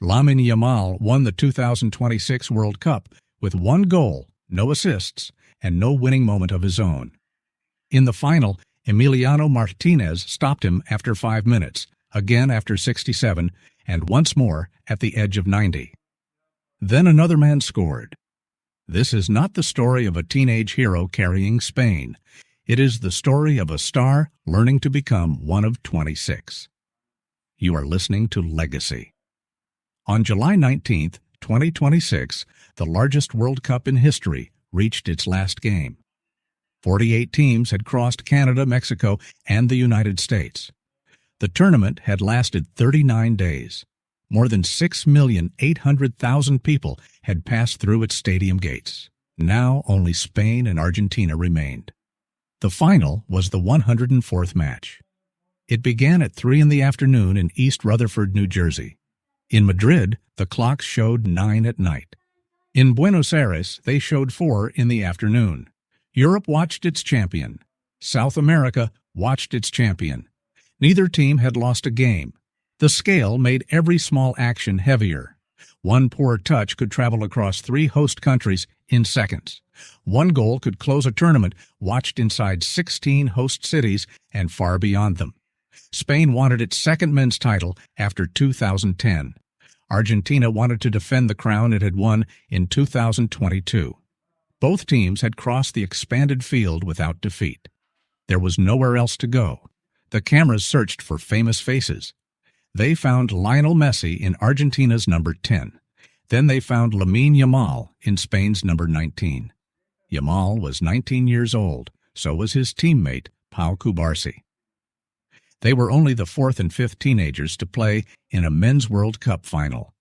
Lamine Yamal won the 2026 World Cup with one goal, no assists, and no winning moment of his own. In the final, Emiliano Martinez stopped him after 5 minutes, again after 67, and once more at the edge of 90. Then another man scored. This is not the story of a teenage hero carrying Spain. It is the story of a star learning to become one of 26. You are listening to Legacy. On July 19, 2026, the largest World Cup in history reached its last game. 48 teams had crossed Canada, Mexico, and the United States. The tournament had lasted 39 days. More than 6,800,000 people had passed through its stadium gates. Now only Spain and Argentina remained. The final was the 104th match. It began at 3 in the afternoon in East Rutherford, New Jersey. In Madrid, the clocks showed 9 at night. In Buenos Aires, they showed 4 in the afternoon. Europe watched its champion. South America watched its champion. Neither team had lost a game. The scale made every small action heavier. One poor touch could travel across 3 host countries in seconds. One goal could close a tournament watched inside 16 host cities and far beyond them. Spain wanted its second men's title after 2010. Argentina wanted to defend the crown it had won in 2022. Both teams had crossed the expanded field without defeat. There was nowhere else to go. The cameras searched for famous faces. They found Lionel Messi in Argentina's number 10. Then they found Lamine Yamal in Spain's number 19. Yamal was 19 years old, so was his teammate, Pau Cubarsí. They were only the 4th and 5th teenagers to play in a men's World Cup final.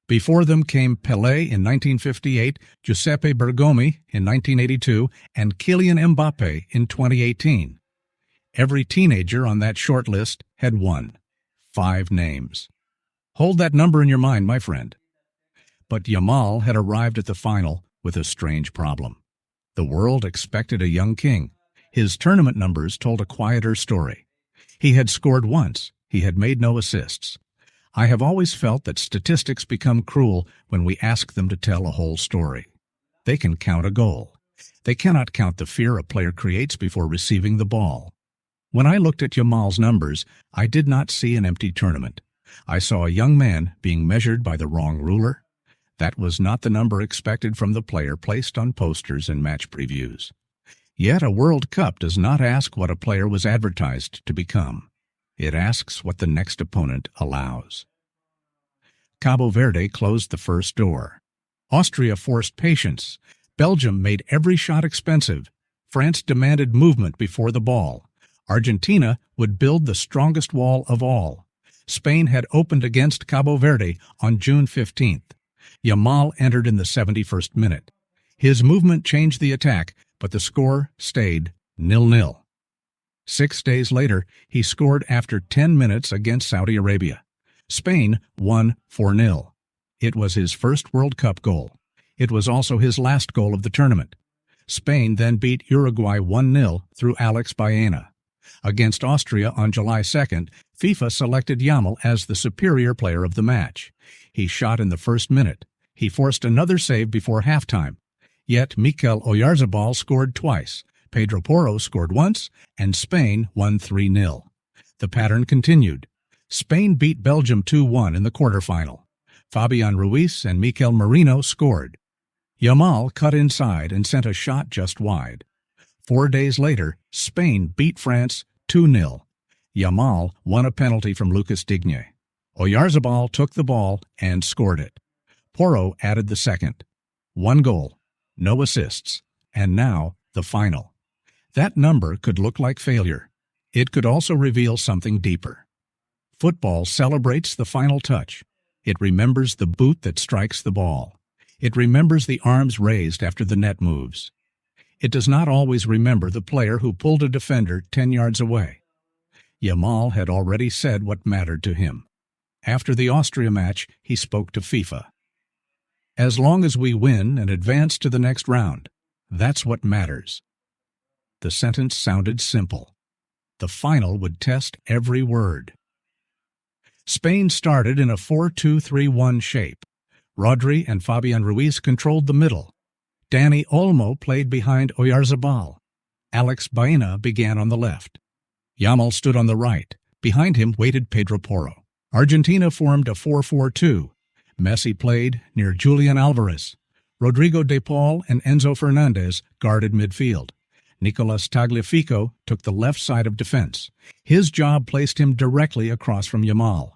Before them came Pelé in 1958, Giuseppe Bergomi in 1982, and Kylian Mbappé in 2018. Every teenager on that short list had won. 5 names. Hold that number in your mind, my friend. But Yamal had arrived at the final with a strange problem. The world expected a young king. His tournament numbers told a quieter story. He had scored once. He had made no assists. I have always felt that statistics become cruel when we ask them to tell a whole story. They can count a goal. They cannot count the fear a player creates before receiving the ball. When I looked at Yamal's numbers, I did not see an empty tournament. I saw a young man being measured by the wrong ruler. That was not the number expected from the player placed on posters and match previews. Yet a World Cup does not ask what a player was advertised to become. It asks what the next opponent allows. Cabo Verde closed the first door. Austria forced patience. Belgium made every shot expensive. France demanded movement before the ball. Argentina would build the strongest wall of all. Spain had opened against Cabo Verde on June 15th. Yamal entered in the 71st minute. His movement changed the attack, but the score stayed 0-0. 6 days later, he scored after 10 minutes against Saudi Arabia. Spain won 4-0. It was his first World Cup goal. It was also his last goal of the tournament. Spain then beat Uruguay 1-0 through Alex Baena. Against Austria on July 2nd, FIFA selected Yamaal as the superior player of the match. He shot in the first minute. He forced another save before halftime. Yet Mikel Oyarzabal scored twice, Pedro Porro scored once, and Spain won 3-0. The pattern continued. Spain beat Belgium 2-1 in the quarterfinal. Fabian Ruiz and Mikel Merino scored. Yamal cut inside and sent a shot just wide. 4 days later, Spain beat France 2-0. Yamal won a penalty from Lucas Digne. Oyarzabal took the ball and scored it. Porro added the second. 1 goal. No assists, and now the final. That number could look like failure. It could also reveal something deeper. Football celebrates the final touch. It remembers the boot that strikes the ball. It remembers the arms raised after the net moves. It does not always remember the player who pulled a defender 10 yards away. Yamal had already said what mattered to him. After the Austria match, he spoke to FIFA. As long as we win and advance to the next round, that's what matters. The sentence sounded simple. The final would test every word. Spain started in a 4-2-3-1 shape. Rodri and Fabian Ruiz controlled the middle. Dani Olmo played behind Oyarzabal. Alex Baena began on the left. Yamal stood on the right. Behind him waited Pedro Porro. Argentina formed a 4-4-2. Messi played near Julian Alvarez. Rodrigo de Paul and Enzo Fernandez guarded midfield. Nicolas Tagliafico took the left side of defense. His job placed him directly across from Yamal.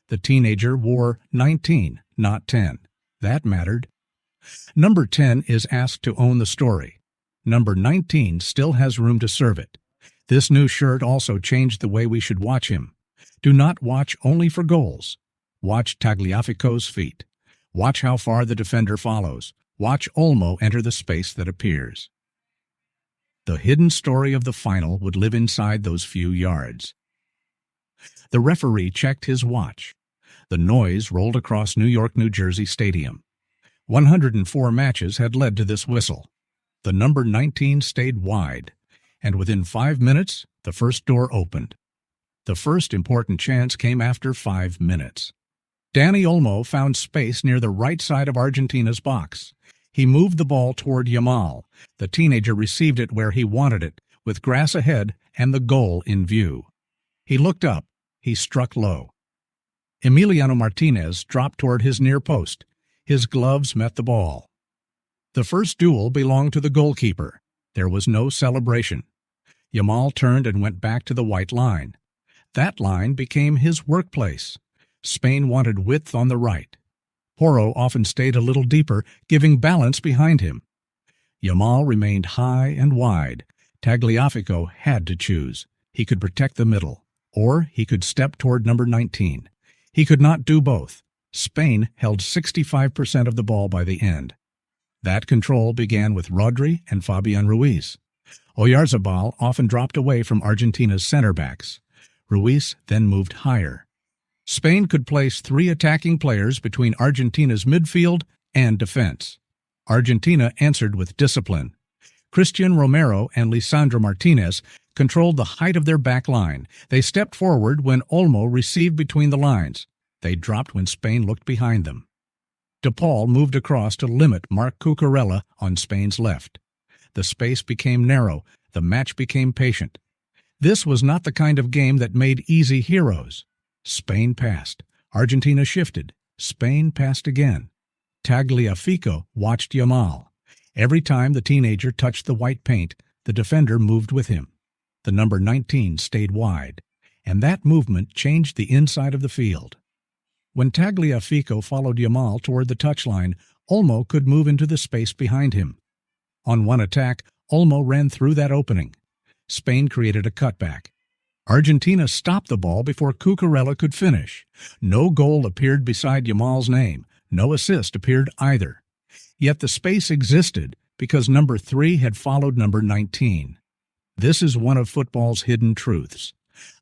The teenager wore 19, not 10. That mattered. Number 10 is asked to own the story. Number 19 still has room to serve it. This new shirt also changed the way we should watch him. Do not watch only for goals. Watch Tagliafico's feet. Watch how far the defender follows. Watch Olmo enter the space that appears. The hidden story of the final would live inside those few yards. The referee checked his watch. The noise rolled across New York, New Jersey Stadium. 104 matches had led to this whistle. The number 19 stayed wide, and within 5 minutes, the first door opened. The first important chance came after 5 minutes. Dani Olmo found space near the right side of Argentina's box. He moved the ball toward Yamaal. The teenager received it where he wanted it, with grass ahead and the goal in view. He looked up. He struck low. Emiliano Martinez dropped toward his near post. His gloves met the ball. The first duel belonged to the goalkeeper. There was no celebration. Yamaal turned and went back to the white line. That line became his workplace. Spain wanted width on the right. Porro often stayed a little deeper, giving balance behind him. Yamaal remained high and wide. Tagliafico had to choose. He could protect the middle, or he could step toward number 19. He could not do both. Spain held 65% of the ball by the end. That control began with Rodri and Fabian Ruiz. Oyarzabal often dropped away from Argentina's center backs. Ruiz then moved higher. Spain could place 3 attacking players between Argentina's midfield and defense. Argentina answered with discipline. Cristian Romero and Lisandro Martinez controlled the height of their back line. They stepped forward when Olmo received between the lines. They dropped when Spain looked behind them. De Paul moved across to limit Marc Cucurella on Spain's left. The space became narrow. The match became patient. This was not the kind of game that made easy heroes. Spain passed. Argentina shifted. Spain passed again. Tagliafico watched Yamal. Every time the teenager touched the white paint, the defender moved with him. The number 19 stayed wide, and that movement changed the inside of the field. When Tagliafico followed Yamal toward the touchline, Olmo could move into the space behind him. On one attack, Olmo ran through that opening. Spain created a cutback. Argentina stopped the ball before Cucurella could finish. No goal appeared beside Yamal's name. No assist appeared either. Yet the space existed because number 3 had followed number 19. This is one of football's hidden truths.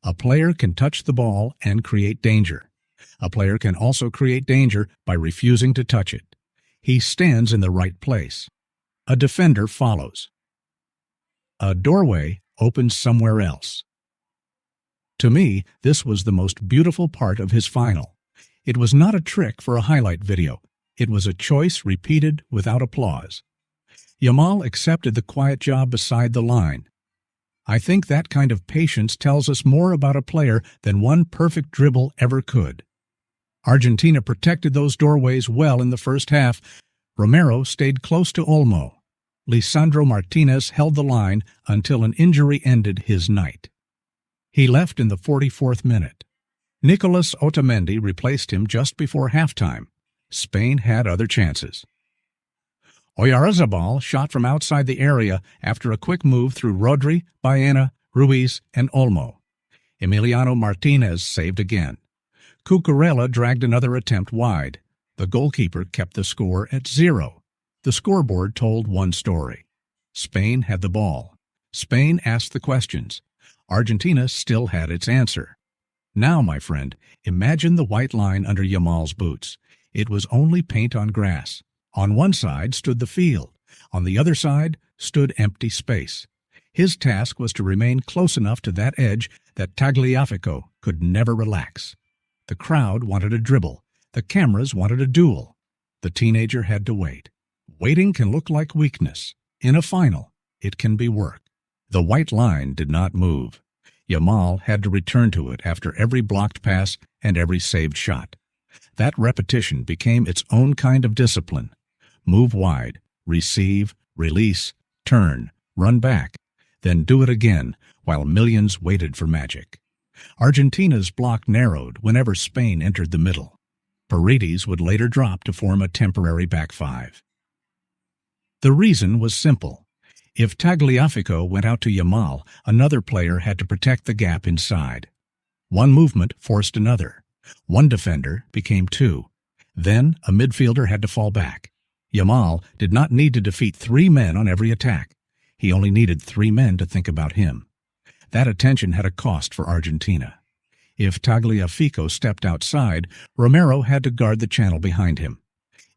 A player can touch the ball and create danger. A player can also create danger by refusing to touch it. He stands in the right place. A defender follows. A doorway opens somewhere else. To me, this was the most beautiful part of his final. It was not a trick for a highlight video. It was a choice repeated without applause. Yamal accepted the quiet job beside the line. I think that kind of patience tells us more about a player than one perfect dribble ever could. Argentina protected those doorways well in the first half. Romero stayed close to Olmo. Lisandro Martinez held the line until an injury ended his night. He left in the 44th minute. Nicolas Otamendi replaced him just before halftime. Spain had other chances. Oyarzabal shot from outside the area after a quick move through Rodri, Baena, Ruiz, and Olmo. Emiliano Martinez saved again. Cucurella dragged another attempt wide. The goalkeeper kept the score at 0. The scoreboard told one story. Spain had the ball. Spain asked the questions. Argentina still had its answer. Now, my friend, imagine the white line under Yamal's boots. It was only paint on grass. On one side stood the field. On the other side stood empty space. His task was to remain close enough to that edge that Tagliafico could never relax. The crowd wanted a dribble. The cameras wanted a duel. The teenager had to wait. Waiting can look like weakness. In a final, it can be work. The white line did not move. Yamaal had to return to it after every blocked pass and every saved shot. That repetition became its own kind of discipline. Move wide, receive, release, turn, run back, then do it again while millions waited for magic. Argentina's block narrowed whenever Spain entered the middle. Paredes would later drop to form a temporary back five. The reason was simple. If Tagliafico went out to Yamaal, another player had to protect the gap inside. One movement forced another. One defender became two. Then a midfielder had to fall back. Yamaal did not need to defeat 3 men on every attack. He only needed 3 men to think about him. That attention had a cost for Argentina. If Tagliafico stepped outside, Romero had to guard the channel behind him.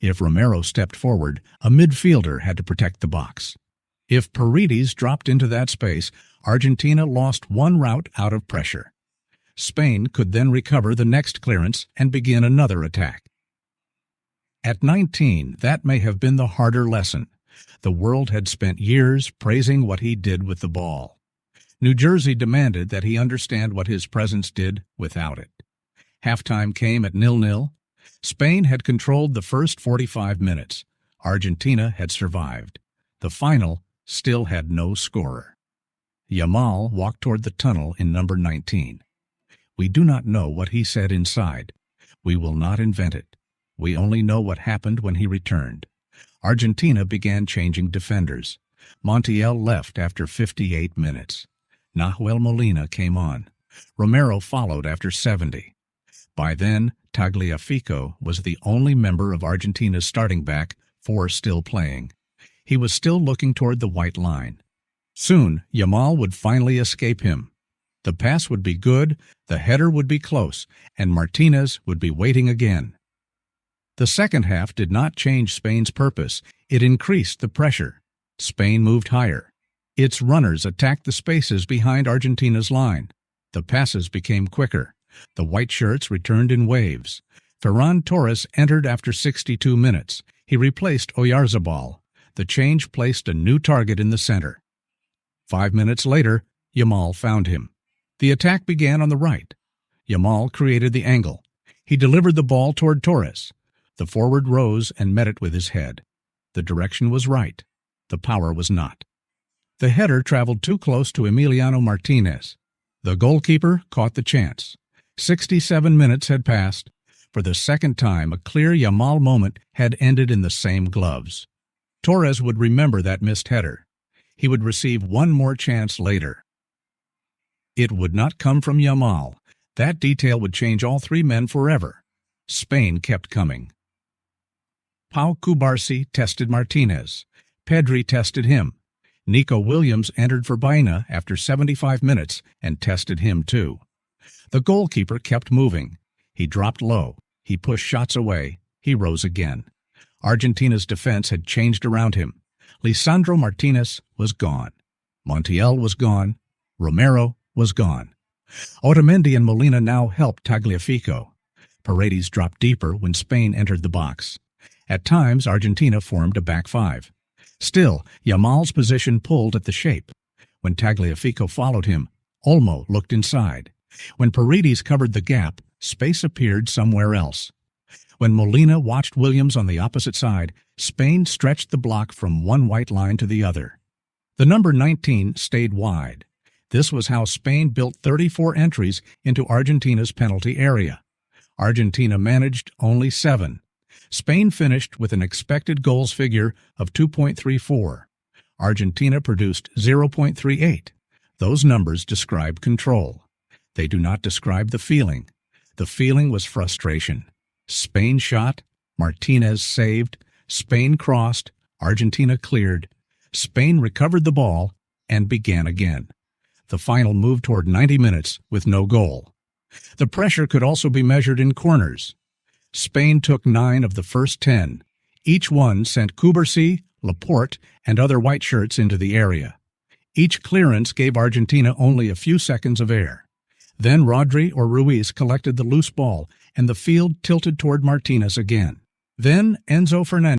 If Romero stepped forward, a midfielder had to protect the box. If Paredes dropped into that space, Argentina lost one route out of pressure. Spain could then recover the next clearance and begin another attack. At 19, that may have been the harder lesson. The world had spent years praising what he did with the ball. New Jersey demanded that he understand what his presence did without it. Halftime came at 0-0. Spain had controlled the first 45 minutes. Argentina had survived. The final still had no scorer. Yamaal walked toward the tunnel in number 19. We do not know what he said inside. We will not invent it. We only know what happened when he returned. Argentina began changing defenders. Montiel left after 58 minutes. Nahuel Molina came on. Romero followed after 70. By then, Tagliafico was the only member of Argentina's starting back, 4 still playing. He was still looking toward the white line. Soon, Yamaal would finally escape him. The pass would be good, the header would be close, and Martinez would be waiting again. The second half did not change Spain's purpose. It increased the pressure. Spain moved higher. Its runners attacked the spaces behind Argentina's line. The passes became quicker. The white shirts returned in waves. Ferran Torres entered after 62 minutes. He replaced Oyarzabal. The change placed a new target in the center. 5 minutes later, Yamaal found him. The attack began on the right. Yamaal created the angle. He delivered the ball toward Torres. The forward rose and met it with his head. The direction was right. The power was not. The header traveled too close to Emiliano Martinez. The goalkeeper caught the chance. 67 minutes had passed. For the second time, a clear Yamaal moment had ended in the same gloves. Torres would remember that missed header. He would receive one more chance later. It would not come from Yamaal. That detail would change all 3 men forever. Spain kept coming. Pau Cubarsí tested Martinez. Pedri tested him. Nico Williams entered for Baena after 75 minutes and tested him too. The goalkeeper kept moving. He dropped low. He pushed shots away. He rose again. Argentina's defense had changed around him. Lisandro Martinez was gone. Montiel was gone. Romero was gone. Otamendi and Molina now helped Tagliafico. Paredes dropped deeper when Spain entered the box. At times, Argentina formed a back 5. Still, Yamaal's position pulled at the shape. When Tagliafico followed him, Olmo looked inside. When Paredes covered the gap, space appeared somewhere else. When Molina watched Williams on the opposite side, Spain stretched the block from one white line to the other. The number 19 stayed wide. This was how Spain built 34 entries into Argentina's penalty area. Argentina managed only 7. Spain finished with an expected goals figure of 2.34. Argentina produced 0.38. Those numbers describe control. They do not describe the feeling. The feeling was frustration. Spain shot, Martinez saved, Spain crossed, Argentina cleared, Spain recovered the ball, and began again. The final moved toward 90 minutes with no goal. The pressure could also be measured in corners. Spain took 9 of the first 10. Each one sent Cubarsí, Laporte, and other white shirts into the area. Each clearance gave Argentina only a few seconds of air. Then Rodri or Ruiz collected the loose ball and the field tilted toward Martinez again. Then Enzo Fernandez